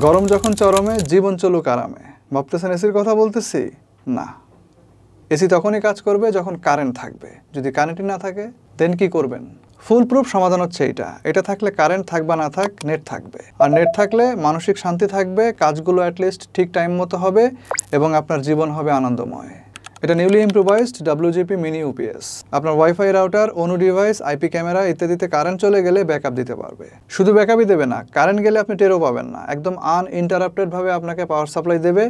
গরম যখন চরমে জীবন চলুক আরামে, ভাবতেছেন এসির কথা বলতেছি? না, এসি তখনই কাজ করবে যখন কারেন্ট থাকবে। যদি কারেন্টই না থাকে দেন কি করবেন? ফুল প্রুফ সমাধান হচ্ছে এটা থাকলে কারেন্ট থাক বা না থাক, নেট থাকবে। আর নেট থাকলে মানসিক শান্তি থাকবে, কাজগুলো অ্যাটলিস্ট ঠিক টাইম মতো হবে এবং আপনার জীবন হবে আনন্দময়। এটা newly improvised WGP mini UPS। আপনার ওয়াইফাই রাউটার, অনু ডিভাইস, আইপি ক্যামেরা ইত্যাদিতে কারেন্ট চলে গেলে ব্যাকআপ দিতে পারবে। শুধু ব্যাকআপই দেবে না, কারেন্ট গেলে আপনি টেরও পাবেন না, একদম আনইন্টারাপ্টেড ভাবে আপনাকে পাওয়ার সাপ্লাই দেবে।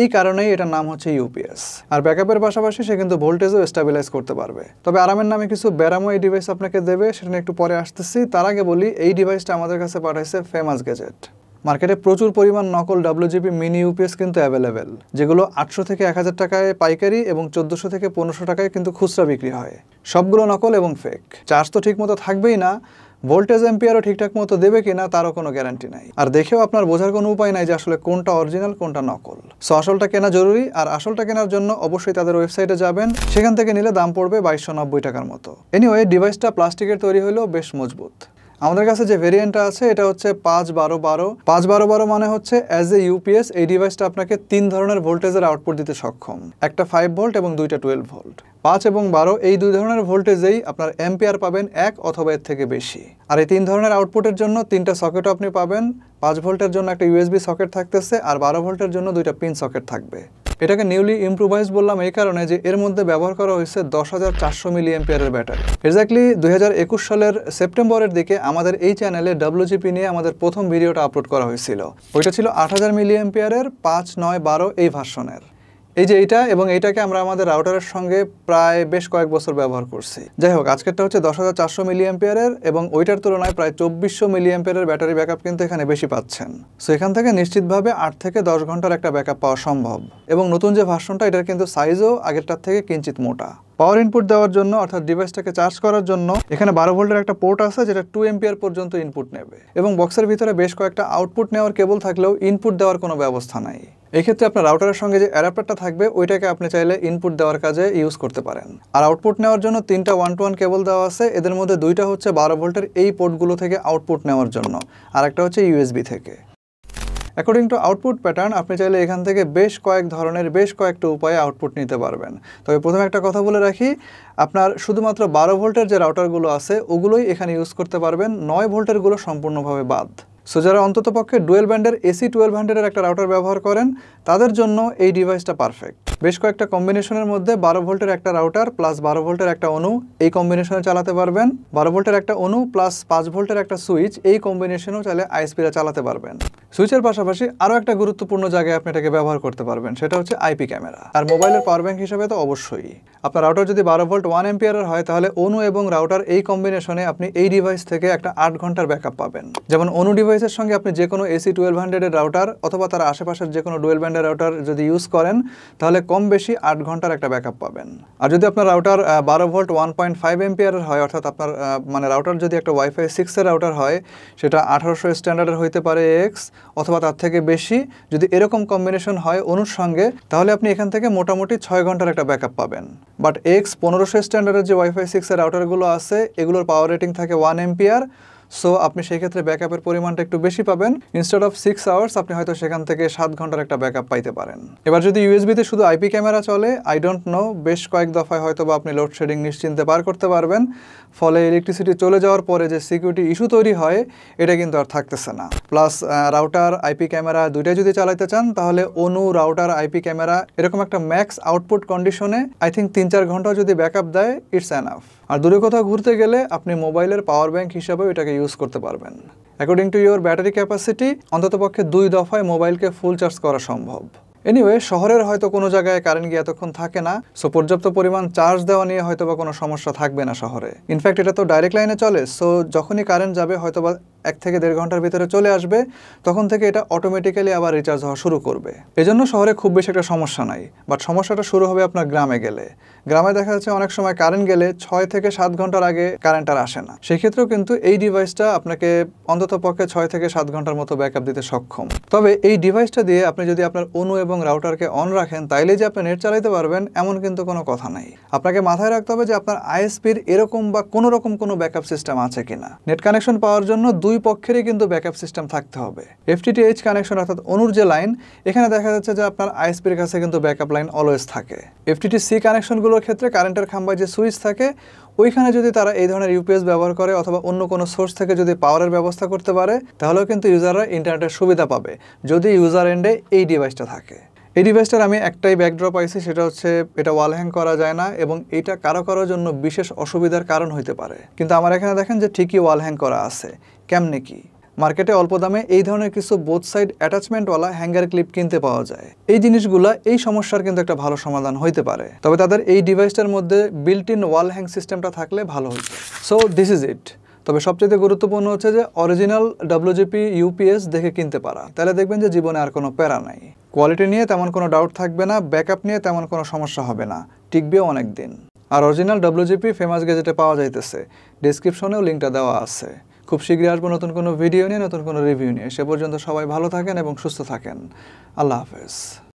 এই কারণেই এটার নাম হচ্ছে UPS। আর ব্যাকআপের পাশাপাশি সে কিন্তু ভোল্টেজও স্টেবিলাইজ করতে পারবে। তবে আরামের নামে কিছু ব্যারামো এই ডিভাইস আপনাকে দেবে, সেটা নিয়ে একটু পরে আসতেছি। তার আগে বলি, এই ডিভাইসটা আমাদের কাছে পাঠাইছে ফেমাস গ্যাজেট। মার্কেটে প্রচুর পরিমাণ নকল WGP মিনি UPS কিন্তু অ্যাভেলেবেল, যেগুলো 800 থেকে 1000 টাকায় পাইকারি এবং 1400 থেকে 1500 টাকায় কিন্তু খুচরা বিক্রি হয়। সবগুলো নকল এবং ফেক। চার্জ তো ঠিক মতো থাকবেই না, ভোল্টেজ এম্পিয়ারও ঠিকঠাক মতো দেবে কিনা তারও কোনো গ্যারান্টি নাই। আর দেখেও আপনার বোঝার কোনো উপায় নাই যে আসলে কোনটা অরিজিনাল কোনটা নকল। সো আসলটা কেনা জরুরি, আর আসলটা কেনার জন্য অবশ্যই তাদের ওয়েবসাইটে যাবেন। সেখান থেকে নিলে দাম পড়বে 2290 টাকার মতো। এনিওয়ে, ডিভাইসটা প্লাস্টিকের তৈরি হলেও বেশ মজবুত। আমাদের কাছে যে ভেরিয়েন্টটা আছে এটা হচ্ছে 5-12-12। 5-12-12 মানে হচ্ছে অ্যাজ এ UPS এই ডিভাইসটা আপনাকে 3 ধরনের ভোল্টেজের আউটপুট দিতে সক্ষম। একটা 5 ভোল্ট এবং দুইটা 12 ভোল্ট। 5 এবং 12 এই দুই ধরনের ভোল্টেজেই আপনার অ্যাম্পিয়ার পাবেন 1 অথবা এর থেকে বেশি। আর এই 3 ধরনের আউটপুটের জন্য 3টা সকেটও আপনি পাবেন। 5 ভোল্টের জন্য একটা USB সকেট থাকতেছে, আর 12 ভোল্টের জন্য 2টা পিন সকেট থাকবে। এটাকে নিউলি ইম্প্রোভাইজ বললাম এই কারণে যে এর মধ্যে ব্যবহার করা হয়েছে 10400 মিলি অ্যাম্পিয়ারের ব্যাটারি। এক্স্যাক্টলি 2021 সালের সেপ্টেম্বরের দিকে আমাদের এই চ্যানেলে WGP নিয়ে আমাদের প্রথম ভিডিওটা আপলোড করা হয়েছিল। ওইটা ছিল 8000 মিলি অ্যাম্পিয়ারের 5-9-12 এই ভার্সনের। এই যে এইটা এবং এইটাকে আমরা আমাদের রাউটারের সঙ্গে প্রায় বেশ কয়েক বছর ব্যবহার করছি। যাই হোক, আজকেরটা হচ্ছে 10400 মিলি অ্যাম্পিয়ারের এবং ওইটার তুলনায় প্রায় 2400 মিলি অ্যাম্পিয়ারের ব্যাটারি ব্যাকআপ কিন্তু এখানে বেশি পাচ্ছেন। সো এখান থেকে নিশ্চিতভাবে 8 থেকে 10 ঘন্টার একটা ব্যাকআপ পাওয়া সম্ভব। এবং নতুন যে ভার্সনটা, এটার কিন্তু সাইজও আগেরটার থেকে কিঞ্চিত মোটা। পাওয়ার ইনপুট দেওয়ার জন্য অর্থাৎ ডিভাইসটাকে চার্জ করার জন্য এখানে 12 ভোল্টের একটা পোর্ট আছে, যেটা 2 এম্পিয়ার পর্যন্ত ইনপুট নেবে। এবং বক্সের ভিতরে বেশ কয়েকটা আউটপুট নেওয়ার কেবল থাকলেও ইনপুট দেওয়ার কোনো ব্যবস্থা নাই। এই ক্ষেত্রে আপনার রাউটারের সঙ্গে যে অ্যাডাপ্টারটা থাকবে ওইটাকে আপনি চাইলে ইনপুট দেওয়ার কাজে ইউজ করতে পারেন। আর আউটপুট নেওয়ার জন্য 3টা 1-to-1 কেবল দেওয়া আছে। এদের মধ্যে 2টা হচ্ছে 12 ভোল্টের এই পোর্টগুলো থেকে আউটপুট নেওয়ার জন্য, আর একটা হচ্ছে USB থেকে। অ্যাকর্ডিং টু আউটপুট প্যাটার্ন আপনি চাইলে এখান থেকে বেশ কয়েক ধরনের বেশ কয়েকটা উপায়ে আউটপুট নিতে পারবেন। তবে প্রথমে একটা কথা বলে রাখি, আপনার শুধুমাত্র 12 ভোল্টের যে রাউটারগুলো আছে ওগুলোই এখানে ইউজ করতে পারবেন, 9 ভোল্টেরগুলো সম্পূর্ণভাবে বাদ। সো যারা অন্ততপক্ষে ডুয়েল ব্যান্ডের AC 1200-এর একটা রাউটার ব্যবহার করেন তাদের জন্য এই ডিভাইসটা পারফেক্ট। বেশ কয়েকটা কম্বিনেশনের মধ্যে 12 ভোল্টের একটা রাউটার প্লাস 12 ভোল্টের একটা অনু এই কম্বিনেশনে চালাতে পারবেন। 12 ভোল্টের একটা অনু প্লাস 5 ভোল্টের একটা সুইচ এই কম্বিনেশনেও চাইলে ISP-রা চালাতে পারবেন। সুইচের পাশাপাশি আরও একটা গুরুত্বপূর্ণ জায়গায় আপনি এটাকে ব্যবহার করতে পারবেন, সেটা হচ্ছে আইপি ক্যামেরা। আর মোবাইলের পাওয়ার ব্যাংক হিসাবে তো অবশ্যই। আপনার রাউটার যদি 12 ভোল্ট 1 এম্পিয়ারের হয় তাহলে অনু এবং রাউটার এই কম্বিনেশনে আপনি এই ডিভাইস থেকে একটা 8 ঘন্টার ব্যাকআপ পাবেন। যেমন অনু ডিভাইসের সঙ্গে আপনি যে কোনো AC 1200-এর রাউটার অথবা তার আশেপাশের যে কোনো ডুয়েল ব্যান্ডের রাউটার যদি ইউজ করেন তাহলে কম বেশি 8 ঘন্টার একটা ব্যাকআপ পাবেন। আর যদি আপনার রাউটার 12 ভোল্ট 1.5 এম্পিয়ারের হয়, অর্থাৎ আপনার মানে রাউটার যদি একটা ওয়াইফাই 6-এর রাউটার হয়, সেটা 1800 স্ট্যান্ডার্ডের হইতে পারে X অথবা তার থেকে বেশি। যদি এরকম কম্বিনেশন হয় অনুর সঙ্গে তাহলে আপনি এখান থেকে মোটামুটি 6 ঘন্টার একটা ব্যাকআপ পাবেন। বাট X 1500 স্ট্যান্ডার্ডের যে ওয়াইফাই 6-এর রাউটারগুলো আছে এগুলোর পাওয়ার রেটিং থাকে 1 এম্পিয়ার। সো আপনি সেই ক্ষেত্রে ব্যাকআপের পরিমাণটা একটু বেশি পাবেন। ইনস্টেড অফ 6 আওয়ার্স আপনি হয়তো সেখান থেকে 7 ঘন্টার একটা ব্যাকআপ পাইতে পারেন। এবার যদি USB-তে শুধু আইপি ক্যামেরা চলে, আই ডোন্ট নো, বেশ কয়েক দফায় হয়তো বা আপনি লোডশেডিং নিশ্চিন্তে পার করতে পারবেন। ফলে ইলেকট্রিসিটি চলে যাওয়ার পরে যে সিকিউরিটি ইস্যু তৈরি হয় এটা কিন্তু আর থাকতেছে না। প্লাস রাউটার আইপি ক্যামেরা দুইটাই যদি চালাইতে চান তাহলে অনু রাউটার আইপি ক্যামেরা এরকম একটা ম্যাক্স আউটপুট কন্ডিশনে আই থিঙ্ক 3-4 ঘন্টা যদি ব্যাকআপ দেয় ইটস এনাফ। আর দূরে কোথাও ঘুরতে গেলে আপনি মোবাইলের পাওয়ার ব্যাংক হিসাবেও এটাকে ইউজ করতে পারবেন। According to your battery capacity অন্ততপক্ষে 2 দফায় মোবাইলকে ফুল চার্জ করা সম্ভব। এনিওয়ে, শহরের হয়তো কোনো জায়গায় কারেন্ট গিয়ে এতক্ষণ থাকে না, সো পর্যাপ্ত পরিমাণ চার্জ দেওয়া নিয়ে হয়তো বা কোনো সমস্যা থাকবে না শহরে। ইনফ্যাক্ট এটা তো ডাইরেক্ট লাইনে চলে, সো যখনই কারেন্ট যাবে হয়তো বা 1 থেকে 1.5 ঘন্টার ভিতরে চলে আসবে, তখন থেকে এটা অটোমেটিক্যালি আবার রিচার্জ হওয়া শুরু করবে। এজন্য শহরে খুব বেশি একটা সমস্যা নাই। বাট সমস্যাটা শুরু হবে আপনার গ্রামে গেলে। গ্রামে দেখা যাচ্ছে অনেক সময় কারেন্ট গেলে 6 থেকে 7 ঘন্টার আগে কারেন্ট আর আসে না। সেক্ষেত্রেও কিন্তু এই ডিভাইসটা আপনাকে অন্ততপক্ষে 6 থেকে 7 ঘন্টার মতো ব্যাকআপ দিতে সক্ষম। তবে এই ডিভাইসটা দিয়ে আপনি যদি আপনার অনু এবং রাউটারকে অন রাখেন তাইলে যে আপনি নেট চালাতে পারবেন এমন কিন্তু কোনো কথা নাই। আপনাকে মাথায় রাখতে হবে যে আপনার ISP-র এরকম বা কোনো রকম কোনো ব্যাকআপ সিস্টেম আছে কিনা। নেট কানেকশন পাওয়ার জন্য 2 দুই পক্ষেরই কিন্তু ব্যাকআপ সিস্টেম থাকতে হবে। FTTH কানেকশন অর্থাৎ অনুর যে লাইন, এখানে দেখা যাচ্ছে যে আপনার আইএসপির কাছে কিন্তু ব্যাকআপ লাইন অলওয়েজ থাকে। FTTC কানেকশনগুলোর ক্ষেত্রে কারেন্টের খাম্বায় যে সুইচ থাকে ওইখানে যদি তারা এই ধরনের ইউপিএস ব্যবহার করে অথবা অন্য কোনো সোর্স থেকে যদি পাওয়ারের ব্যবস্থা করতে পারে, তাহলেও কিন্তু ইউজাররা ইন্টারনেটের সুবিধা পাবে যদি ইউজার এন্ডে এই ডিভাইসটা থাকে। এই ডিভাইসটার আমি একটাই ব্যাকড্রপ পাইছি, সেটা হচ্ছে এটা ওয়াল হ্যাং করা যায় না এবং এটা কারো জন্য বিশেষ অসুবিধার কারণ হইতে পারে। কিন্তু আমার এখানে দেখেন যে ঠিকই ওয়াল হ্যাং করা আছে। কেমনে কি? মার্কেটে অল্প দামে এই ধরনের কিছু বোথ সাইড অ্যাটাচমেন্টওয়ালা হ্যাঙ্গার ক্লিপ কিনতে পাওয়া যায়। এই জিনিসগুলা এই সমস্যার কিন্তু একটা ভালো সমাধান হইতে পারে, তবে তাদের এই ডিভাইসটার মধ্যে বিল্ট ইন ওয়াল হ্যাং সিস্টেমটা থাকলে ভালো হইতো। So this is it. তবে সবচেয়ে গুরুত্বপূর্ণ হচ্ছে যে অরিজিনাল WGP ইউপিএস দেখে কিনতে পারা, তাহলে দেখবেন যে জীবনে আর কোনো প্যারা নাই। কোয়ালিটি নিয়ে তেমন কোনো ডাউট থাকবে না, ব্যাকআপ নিয়ে তেমন কোনো সমস্যা হবে না, টিকবেও অনেক দিন। আর অরিজিনাল WGP ফেমাস গ্যাজেটে পাওয়া যাইতেছে, ডেসক্রিপশনেও লিঙ্কটা দেওয়া আছে। খুব শীঘ্রই আসবো নতুন কোনো ভিডিও নিয়ে, নতুন কোনো রিভিউ নিয়ে। সে পর্যন্ত সবাই ভালো থাকেন এবং সুস্থ থাকেন। আল্লাহ হাফেজ।